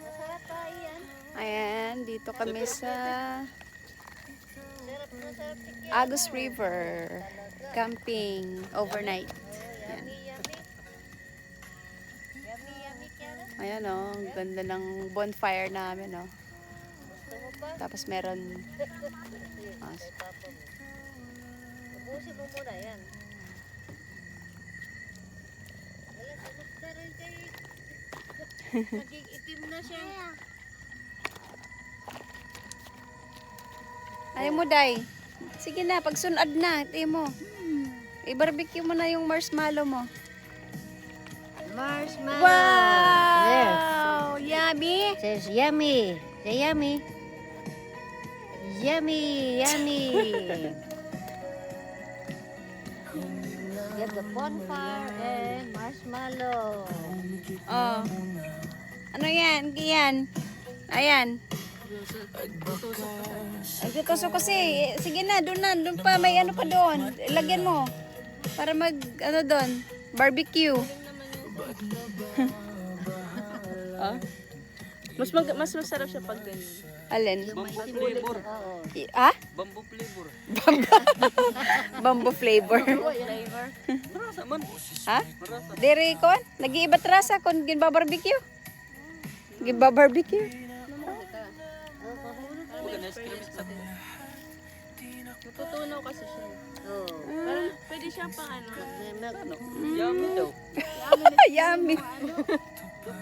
Masarap pa yan. Ayan, dito kami sa Sarap na sarap tikyan. Agus River. Camping overnight. Ayan. Yummy, yummy. Yummy, yummy kaya. Ayan o, ang ganda ng bonfire namin o. Gusto mo pa? Tapos meron, Kay papa mo. Ubusin mo muna yan. Wala, kamusta rin kay... Naging itim na siya. ayaw mo day. Sige na, pagsunod na, ito mo. I-barbecue mo na yung marshmallow mo. Marshmallow. Wow! Yummy! Says yummy. Say yummy. Yummy, yummy. Get the bonfire and marshmallow. Oh. Ano yan? Yan. Ayan. Ay, tutusok kasi. Sige na, doon pa. May ano pa doon. Ilagyan mo. Para mag, ano doon, barbecue. Ah? Mas masarap siya pag ganyan. Alin? Bamboo flavor. Oo. Ah? Bamboo flavor. Bamboo flavor. Flavor. Marasa man. Ha? Marasa. Dere kon, nag-iibat rasa kon ginba-barbecue. Ginba-barbecue. Organize cream sa natutunaw kasi siya. Oo. Parang pwede siya pang ano. Nag-milk. Yummy daw. Yummy.